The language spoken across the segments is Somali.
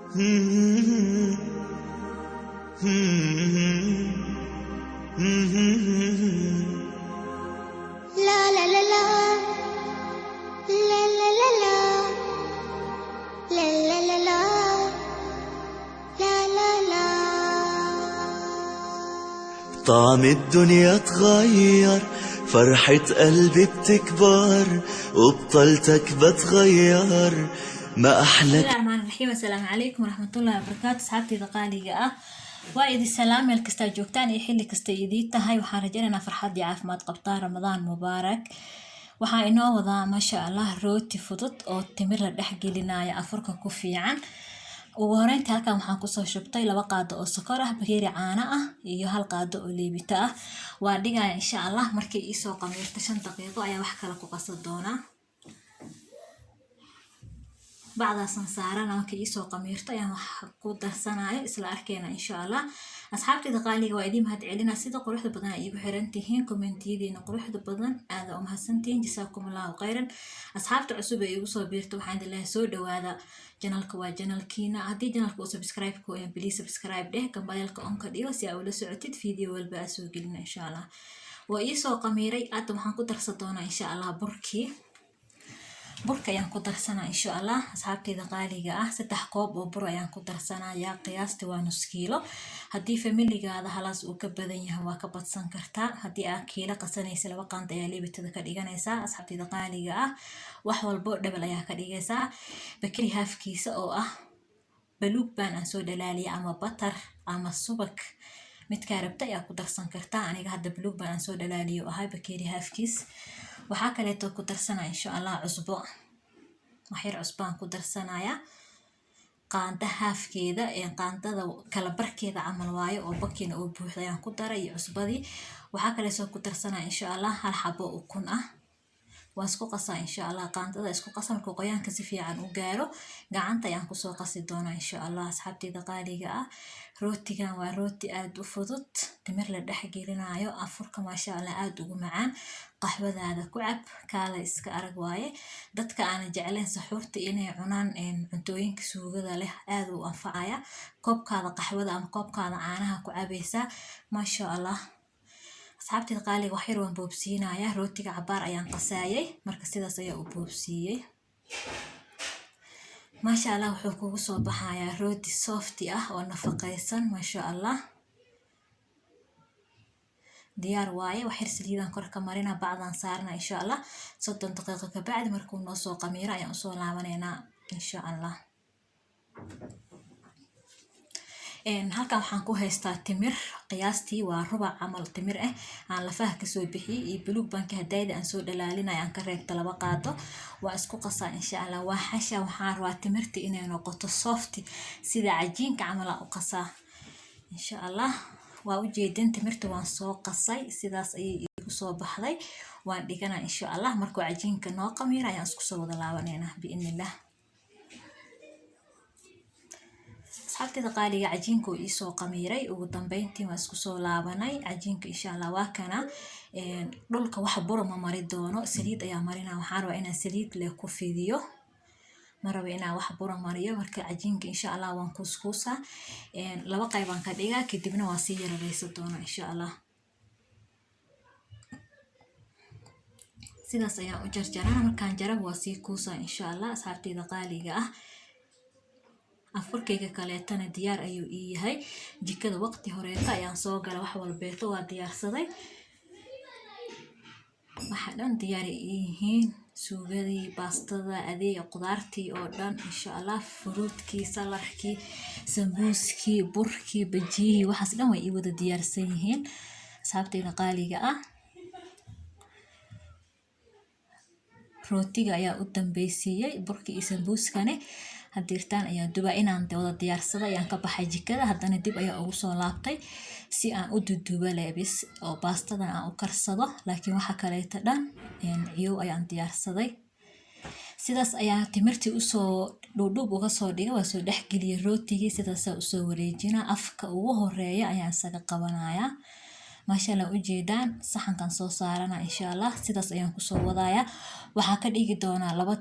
لا لا لا لا لا لا لا لا لا لا لا لا لا لا لا. طعم الدنيا اتغير، فرحة قلبي بتكبر، وبطلتك بتغير ما أحلى. بسم الله الرحمن الرحيم. السلام عليكم ورحمة الله وبركاته. أصحابتي دقاليقة وإيدي السلام ميل كستا جوجتان إي حلي كستا إيديد تهاي waxaan rajaynaynaa farxadii caafimaad qabtaa. Ramadaan mubaarak. waxaa inoo wadaa masha Allah rooti fudud oo timir la dhex gelinaya afurka ku fiican. ugu horeyntii halkan waxaan kusoo shubtay 2 qaado oo sokor ah, bakeeri caano ah iyo 1 qaado oo liibita ah. waa dhigaya insha Allah markii ii soo qamiirto 5 daqiiqo ayaa wax kala ku qaso doonaa. بعد سنسارنا markii ii soo qamiirto ayaan wax ku darsanayo isla arkeena insha Allah. asxaabtayda qaaliga waa idin mahad celina sida quruxda badan ay igu xiran tihiin, commentiyadiina quruxda badan aad u mahadsantiin. Jazakumullahu khairan. asxaabta cusub ee igu soo biirto waxaan idin leeyahay soo dhawaada. channelka waa channelkiina. haddii channelka uu subscribe ku yahay please subscribe dheh, kambalka on ka dhigo si aad ula socotid video walba aan soo gelino insha Allah. waa ii soo qamiiray aad waxaan ku darsan doonaa insha Allah burka ayaan ku darsanaa insha Allah. asxaabtayda qaaliga ah 3 koob oo bur ayaan ku darsanayaa, qiyaastii waa nus kiilo. haddii familigaada halaas uu ka badan yahay waa ka badsan kartaa. haddii aad kiilo qasanaysa 2 qaand ayaa liibitada ka dhiganaysaa. asxaabtayda qaaliga ah wax walbo double ayaa ka dhigaysaa. bakeeri halfkiisa oo ah baluug baan aan soo dhalaaliya ama butter ama subag midka rabta ayaa ku darsan kartaa. aniga hadda baluug baan aan soo dhalaaliyo ahay bakeeri halfkiis. waxaa kaleeto ku darsanaa insha Allah cusbo. waxyar cusbaan ku darsanaya qaanda halfkeeda ee qaandada kala barkeeda camal waayo oo bakiina oo buuxda ayaan ku daray cusbadii. waxaa kaleeto ku darsanaa insha Allah 1 xabo ukun ah. waa isku qasaa insha Allah. qaandada isku qasan markuu qoyaanka si fiican u gaaro gacanta ayaan ku soo qasi doonaa insha Allah. asxaabtayda qaaliga ah rootigan waa rooti aad u fudud, timir la dhex gelinayo, afurka masha Allah aad ugu macaan. qaxwadaada ku cab kaala iska arag waaye. dadka aan jeclayn saxuurta inay cunaan cuntooyinka suugada leh aad u anfacaya. koobkaada qaxwada ama koobkaada caanaha ku cabaysaa masha Allah. asxaabtayda qaaliga wax yar waan boobsiinaya. rootiga cabaar ayaan qasaayay marka sidaas ayaa u boobsiiyay. masha Allah wuxuu kugu soo baxayaa rooti soft ah oo nafaqaysan masha Allah. diyaar waaye. wax yar saliidaan kor ka marina bacdan saarna insha Allah. 30 daqiiqo ka bacdi markuu noo soo qamiiro ayaan soo laabaneynaa insha Allah. halkan waxaan ku haystaa timir qiyaastii waa rubac camal timir ah aan lafaha ka soo bixiyay iyo baluug banka hadayda aan soo dhalaalinay aan ka reebta 2 qaado. waa isku qasaa insha Allah. waa xasha waxaan rabaa timirta inay noqoto soft sida cajiinka camal u qasaa insha Allah. waa u jeedin timirta waan soo qasay sidaas ayay igu soo baxday. waan dhiganaa insha Allah. markuu cajiinka noo qamiiro ayaan isku soo wada laabaneynaa biidnillah. asxaabtayda qaaliga cajiinka ii soo qamiiray ugu dambeyntii waan isku soo laabanay cajiinka insha Allah. waa kana dhulka wax bur ma mari doono, saliid ayaa marina. waxaan rabaa inaan saliid leh ku fidiyo, ma rabo inaan wax bur mariyo. marka cajiinka insha Allah waan kuskuusaa 2 qayb aan ka dhigaa kadibna waan sii yaraysan doonaa insha Allah. sidaas ayaan u jarjarana. markaan jarab waa sii kuusaa insha Allah. asxaabtayda qaaliga ah afurkayga kaleetana diyaar ayuu ii yahay. jikada waqti horeeta ayaan soo galay, wax walbeeto waa diyaarsaday. waxa dhan diyaar ay yihiin, suugadii, baastada, adeega, qudaartii oo dhan insha Allah. fruutkii, salarkii, sambuuskii, burkii, bajiyihii waxaas dhan way ii wada diyaarsan yihiin asxaabtayda qaaliga ah. rootiga ayaa u dambaysiiyay burkii iyo sambuuskane hadirtaan ayaan dubaa. inaan wada diyaarsada ayaan ka baxay jikada. haddana dib ayaa ugu soo laabtay si aan u duduba leebis oo baastadan aan u karsado. laakiin waxa kaleeto dhan ciyow ayaan diyaarsaday. sidaas ayaa timirtii usoo dhudhub uga soo dhigay. waa soo dhex geliyay rootigii. sidaasaa usoo wareejinaa. afka ugu horeeya ayaan isaga qabanayaa maasha Allah ujeedaan saxankan soo saarana insha Allah sidaas ayaan kusoo wadaaya. Waxaa ka dhigi doonaa laba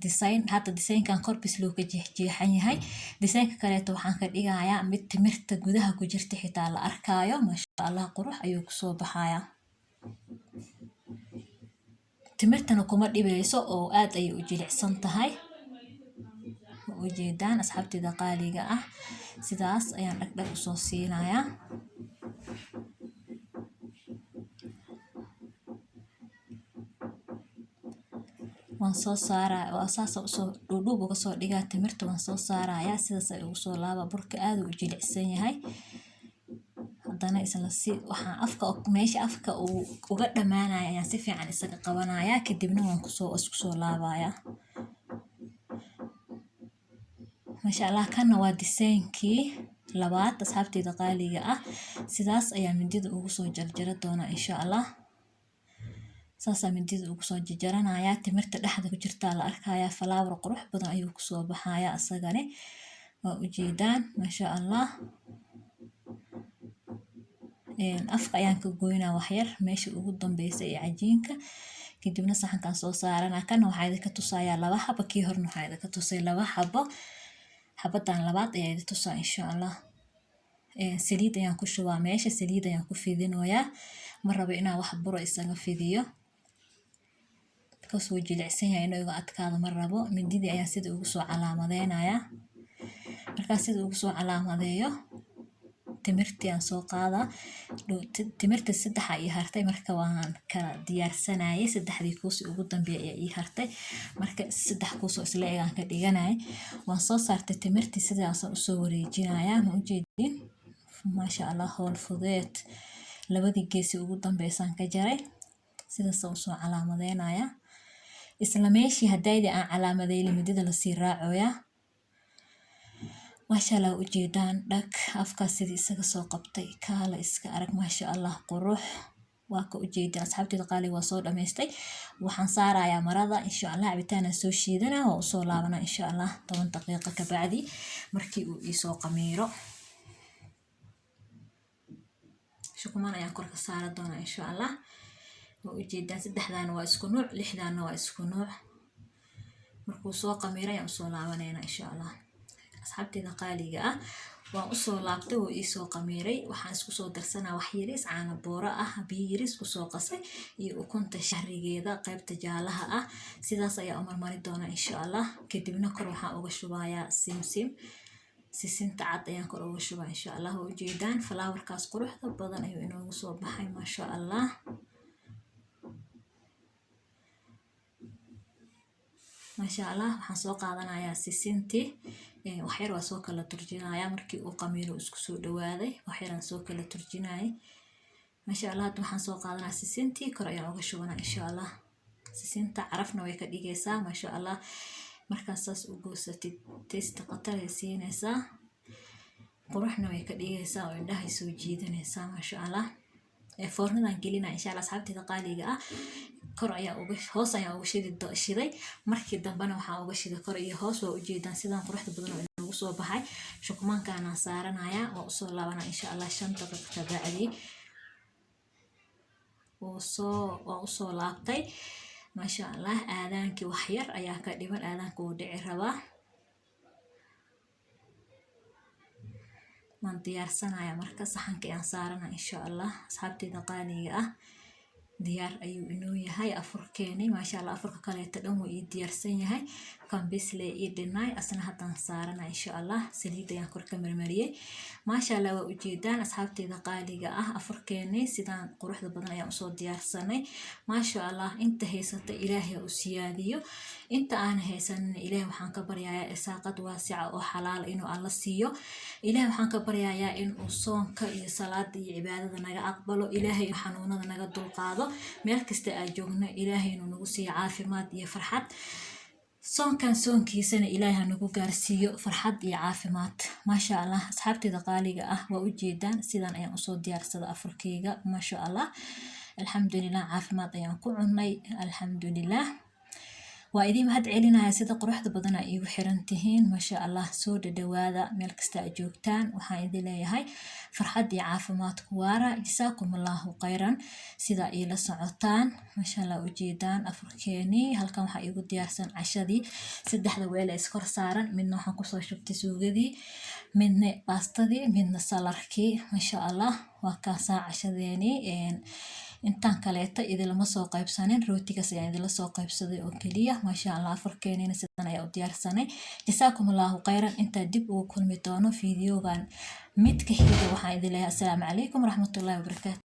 design. Hadda designkan kor bis loo ka jeexan yahay, designka kaleeto waxaan ka dhigayaa mid timirta gudaha ku jirta xitaa la arkaayo. maasha Allah qurux ayuu kusoo baxayaa. timirtana kuma dhibayso oo aad ayay u jilicsan tahay. ujeedaan asxaabteyda qaaliga ah, sidaas ayaan dhagdhag usoo siinayaa. waan soo saaraa waa saasa usoo dhuudhuub uga soo dhigaa timirta. waan soo saarayaa sidaas ay ugu soo laaba. burka aad u jilicsan yahay. haddana isla si waxaan afka meesha afka uu uga dhamaanaya ayaan si fiican isaga qabanayaa, kadibna waan isku soo laabayaa. maasha Allah kana waa disaynkii labaad asxaabteyda qaaliga ah. sidaas ayaa mindida ugu soo jarjara doonaa insha Allah. saasaa mindida ugu soo jarjaranayaa. timirta dhexda ku jirtaa la arkayaa. falaawar qurux badan ayuu kusoo baxayaa asagani. waa ujeedaan maasha Allah. afka ayaan ka goynaa waxyar meesha ugu dambeysa ee cajiinka, kadibna saxankan soo saarana. kana waxaa idinka tusayaa 2 xabo, kii horna waxaa idinka tusay 2 xabo. xabadan labaad ayaa idin tusaa insha Allah. saliid ayaan ku shubaa meesha, saliid ayaan ku fidinoyaa. ma rabo inaan wax buro isaga fidiyo because wuu jilicsan yahay, inuu iga adkaado ma rabo. mindidii ayaan sida ugu soo calaamadeynayaa. markaa sida ugu soo calaamadeeyo timirtii aan soo qaadaa. timirta 3 ii hartay, marka waan kala diyaarsanayay. 3dii kuusi ugu dambeeyay ayaa ii hartay, marka 3 kuus oo isla eg aan ka dhiganay. waan soo saartay timirtii, sidaasaan usoo wareejinayaa. ma ujeedin maasha Allah howl fudeed. labadii geesi ugu dambeysaan ka jaray, sidaasaan usoo calaamadeynayaa. isla meeshii hadayda aan calaamadeeyay midida lasii raacoyaa. maasha Allah ujeedaan dhag afkaas sidii isaga soo qabtay. kaala iska arag maasha Allah qurux. waa ka ujeedaan asxaabteyda qaaliga waa soo dhamaystay. waxaan saarayaa marada insha Allah. cabitaanaan soo shiidanaa oo usoo laabanaa insha Allah 10 daqiiqo ka bacdi markii uu isoo qamiiro. shukumaan ayaan kor ka saara doonaa insha Allah. waa ujeedaan 3daan waa isku nuuc, 6daana waa isku nuuc. markuu soo qamiiro ayaan usoo laabaneynaa insha Allah. asxaabteyda qaaliga ah waan usoo laabtay, wuu iisoo qamiiray. waxaan isku soo darsanaa wax yaris caano booro ah, biyo yaris kusoo qasay iyo ukunta shahrigeeda qaybta jaalaha ah. sidaas ayaa u marmari doonaa insha Allah. kadibna kor waxaan uga shubayaa sisinta cad ayaan kor uga shubaa insha Allah. waa ujeedaan falaawarkaas quruxda badan ayuu inoogu soo baxay maasha Allah. maasha Allah waxaan soo qaadanayaa sisintii. waxyar waa soo kala turjinayaa. markii uu qamiiro isku soo dhawaaday waxyaraan soo kala turjinayay. maasha Allah hadda waxaan soo qaadanayaa sisintii, kor ayaan uga shubanaa insha Allah. sisinta carafna way ka dhigaysaa maasha Allah. markaas saas u goosatid taste qatar ay siinaysaa, quruxna way ka dhigaysaa oo indhaha soo jiidanaysaa maasha Allah. foornadan gelinaa insha Allah asxaabteyda qaaliga ah. kor ayaa hoos ayaa uga shiday. markii dambena waxaa uga shiday kor iyo hoos. waa ujeedaan sidaan quruxda badan oo inoogu soo baxay. shukumaankaana saaranayaa. waa usoo laabanaa insha Allah 5 daqiiqo ka bacdi. waa usoo laabtay maasha Allah. aadaankii waxyar ayaa ka dhiman, aadaanka wuu dhici rabaa. waan diyaarsanayaa marka saxanka ayaan saarana insha Allah. asxaabteyda qaaliga ah diyaar ayuu inoo yahay afurkeeni maasha Allah. afurka kaleeto dhan wuu ii diyaarsan yahay. kan bisle ii dhinay asna haddaan saarana insha Allah. saliid ayaan kor ka marmariyay maasha Allah. waa ujeedaan asxaabteyda qaaliga ah afurkeeni sidaan quruxda badan ayaan usoo diyaarsanay maasha Allah. inta haysata ilaahay u siyaadiyo, inta aan haysanin ilaahay waxaan ka baryayaa isaaqad waasica oo xalaal inuu alla siiyo. ilaahay waxaan ka baryayaa inuu soonka iyo salaada iyo cibaadada naga aqbalo. ilaahay xanuunada naga dulqaado. meel kasta aan joogno ilaahay inuu nagu siiyo caafimaad iyo farxad. soonkan soonkiisana ilaahay nagu gaarsiiyo farxad iyo caafimaad maasha Allah. asxaabteyda qaaliga ah waa ujeedaan sidaan ayaan usoo diyaarsada afurkeyga maasha Allah. alxamdulilah caafimaad ayaan ku cunay alxamdulilah. waa idin mahad celinaya sida quruxda badan ay igu xiran tihiin masha Allah soo dhawaada meel kasta aad joogtaan waxaan idin leeyahay farxad iyo caafimaad ku waara jazaakumullahu khayran sida ay la socotaan masha Allah ujeedaan afurkeeni halkan waxaa igu diyaarsan cashadii saddexda weel is kor saaran midna waxaan kusoo shubtay suugadii midna baastadii midna salarkii masha Allah waa kaasaa cashadeeni intaan kaleeta idilama soo qaybsanin rootigaas ayaan idila soo qaybsaday oo keliya masha Allah afurkeenina sidan ayaa u diyaarsanay jazaakumullahu khayran intaa dib ugu kulmi doono fiidiyogan mid ka xiga waxaan idin leeyahay assalaamu calaykum waraxmatullaahi wabarakaatu